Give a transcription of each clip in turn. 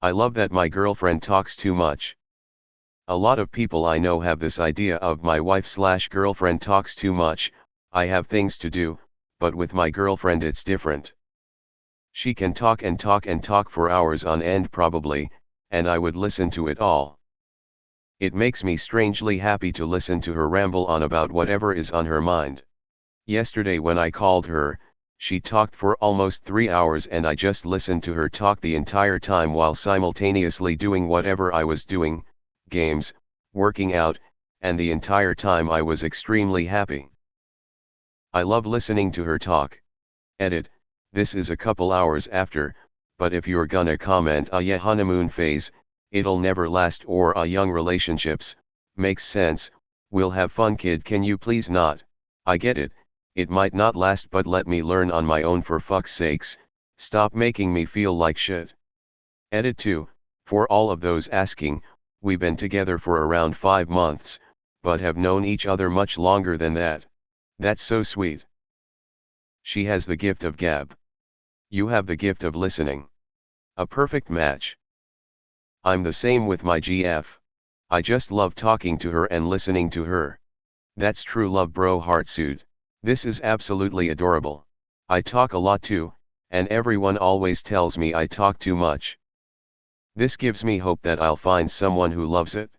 I love that my girlfriend talks too much. A lot of people I know have this idea of my wife/girlfriend talks too much. I have things to do, but with my girlfriend it's different. She can talk and talk and talk for hours on end probably, and I would listen to it all. It makes me strangely happy to listen to her ramble on about whatever is on her mind. Yesterday when I called her, she talked for almost 3 hours and I just listened to her talk the entire time while simultaneously doing whatever I was doing, games, working out, and the entire time I was extremely happy. I love listening to her talk. Edit, this is a couple hours after, but if you're gonna comment a yeah honeymoon phase, it'll never last, or a young relationships, makes sense, we'll have fun kid, can you please not? I get it, it might not last, but let me learn on my own for fuck's sakes, stop making me feel like shit. Edit 2, for all of those asking, we've been together for around 5 months, but have known each other much longer than that. That's so sweet. She has the gift of gab. You have the gift of listening. A perfect match. I'm the same with my GF. I just love talking to her and listening to her. That's true love bro heartsuit. This is absolutely adorable. I talk a lot too, and everyone always tells me I talk too much. This gives me hope that I'll find someone who loves it.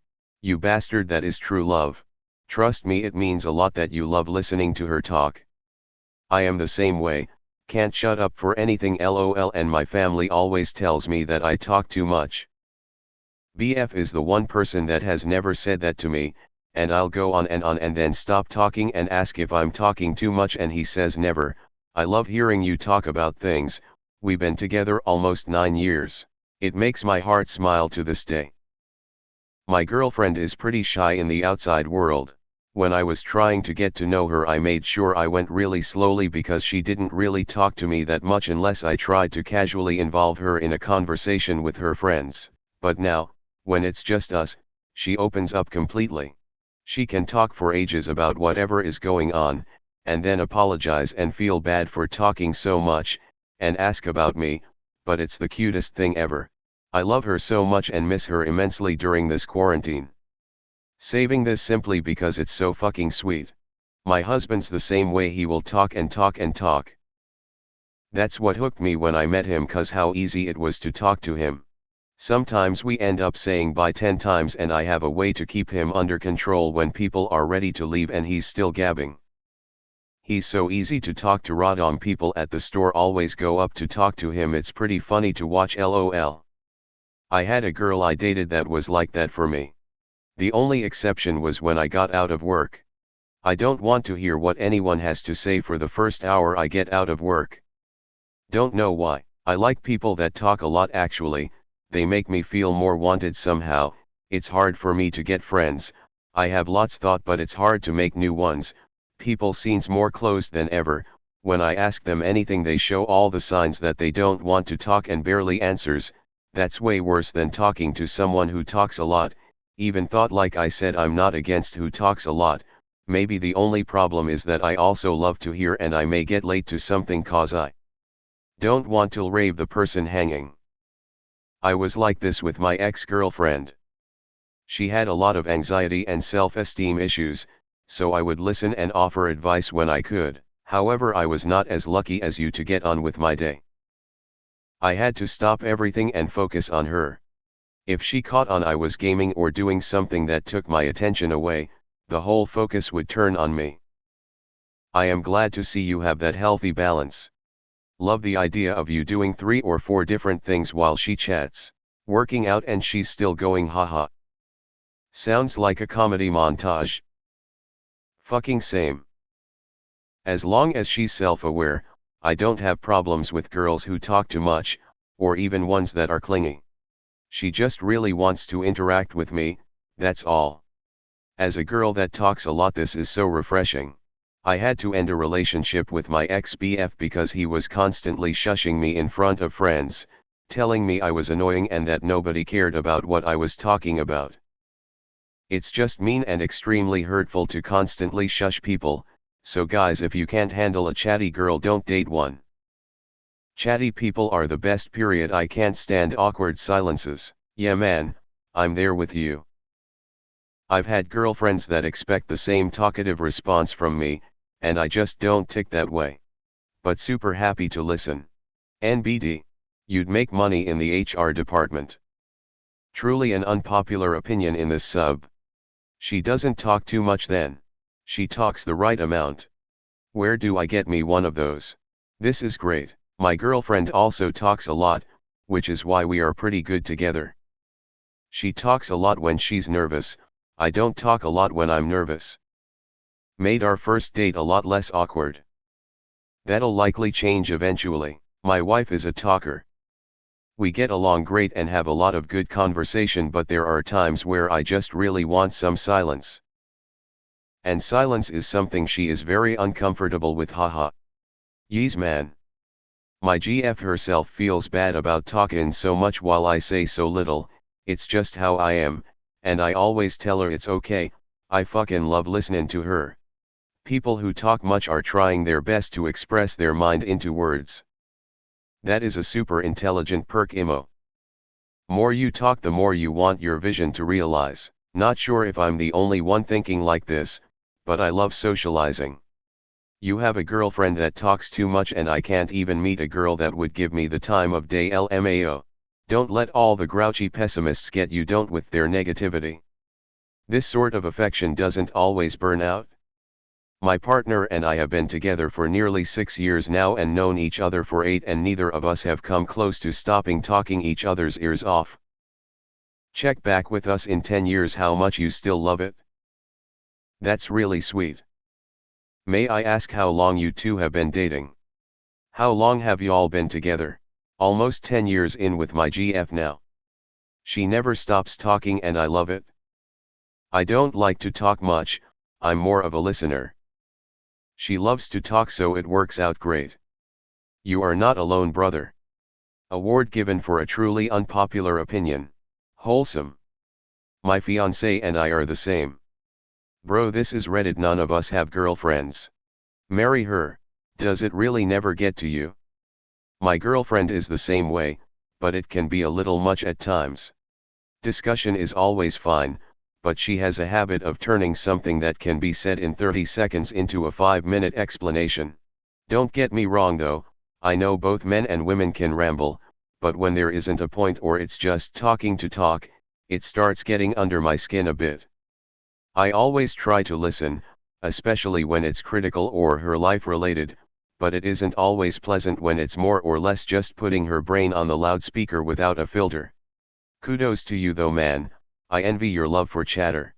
You bastard, that is true love. Trust me, it means a lot that you love listening to her talk. I am the same way, can't shut up for anything lol, and my family always tells me that I talk too much. BF is the one person that has never said that to me, and I'll go on and then stop talking and ask if I'm talking too much and he says never. I love hearing you talk about things, we've been together almost 9 years. It makes my heart smile to this day. My girlfriend is pretty shy in the outside world. When I was trying to get to know her, I made sure I went really slowly because she didn't really talk to me that much unless I tried to casually involve her in a conversation with her friends. But now, when it's just us, she opens up completely. She can talk for ages about whatever is going on, and then apologize and feel bad for talking so much, and ask about me, but it's the cutest thing ever. I love her so much and miss her immensely during this quarantine. Saving this simply because it's so fucking sweet. My husband's the same way, he will talk and talk and talk. That's what hooked me when I met him, cause how easy it was to talk to him. Sometimes we end up saying bye 10 times and I have a way to keep him under control when people are ready to leave and he's still gabbing. He's so easy to talk to. Rodong people at the store always go up to talk to him. It's pretty funny to watch lol. I had a girl I dated that was like that for me. The only exception was when I got out of work. I don't want to hear what anyone has to say for the first hour I get out of work. Don't know why. I like people that talk a lot actually, they make me feel more wanted somehow. It's hard for me to get friends, I have lots thought, but it's hard to make new ones. People seems more closed than ever. When I ask them anything they show all the signs that they don't want to talk and barely answers. That's way worse than talking to someone who talks a lot. Even thought, like I said, I'm not against who talks a lot, maybe the only problem is that I also love to hear and I may get late to something cause I don't want to leave the person hanging. I was like this with my ex-girlfriend. She had a lot of anxiety and self-esteem issues, so I would listen and offer advice when I could. However, I was not as lucky as you to get on with my day. I had to stop everything and focus on her. If she caught on I was gaming or doing something that took my attention away, the whole focus would turn on me. I am glad to see you have that healthy balance. Love the idea of you doing 3 or 4 different things while she chats, working out and she's still going, haha. Sounds like a comedy montage. Fucking same. As long as she's self-aware, I don't have problems with girls who talk too much, or even ones that are clingy. She just really wants to interact with me, that's all. As a girl that talks a lot, this is so refreshing. I had to end a relationship with my ex-BF because he was constantly shushing me in front of friends, telling me I was annoying and that nobody cared about what I was talking about. It's just mean and extremely hurtful to constantly shush people, so guys, if you can't handle a chatty girl, don't date one. Chatty people are the best period. I can't stand awkward silences. Yeah man, I'm there with you. I've had girlfriends that expect the same talkative response from me, and I just don't tick that way. But super happy to listen. NBD. You'd make money in the HR department. Truly an unpopular opinion in this sub. She doesn't talk too much then. She talks the right amount. Where do I get me one of those? This is great. My girlfriend also talks a lot, which is why we are pretty good together. She talks a lot when she's nervous. I don't talk a lot when I'm nervous. Made our first date a lot less awkward. That'll likely change eventually. My wife is a talker. We get along great and have a lot of good conversation, but there are times where I just really want some silence. And silence is something she is very uncomfortable with, haha. Yees man. My GF herself feels bad about talking so much while I say so little. It's just how I am, and I always tell her it's okay. I fucking love listening to her. People who talk much are trying their best to express their mind into words. That is a super intelligent perk imo. More you talk, the more you want your vision to realize. Not sure if I'm the only one thinking like this, but I love socializing. You have a girlfriend that talks too much and I can't even meet a girl that would give me the time of day. LMAO. Don't let all the grouchy pessimists get you don't with their negativity. This sort of affection doesn't always burn out. My partner and I have been together for nearly 6 years now and known each other for 8, and neither of us have come close to stopping talking each other's ears off. Check back with us in 10 years how much you still love it. That's really sweet. May I ask how long you two have been dating? How long have y'all been together? Almost 10 years in with my GF now. She never stops talking and I love it. I don't like to talk much, I'm more of a listener. She loves to talk, so it works out great. You are not alone, brother. Award given for a truly unpopular opinion. Wholesome. My fiancé and I are the same. Bro, this is Reddit. None of us have girlfriends. Marry her. Does it really never get to you? My girlfriend is the same way, but it can be a little much at times. Discussion is always fine, but she has a habit of turning something that can be said in 30 seconds into a 5-minute explanation. Don't get me wrong though, I know both men and women can ramble, but when there isn't a point or it's just talking to talk, it starts getting under my skin a bit. I always try to listen, especially when it's critical or her life related, but it isn't always pleasant when it's more or less just putting her brain on the loudspeaker without a filter. Kudos to you though man, I envy your love for chatter.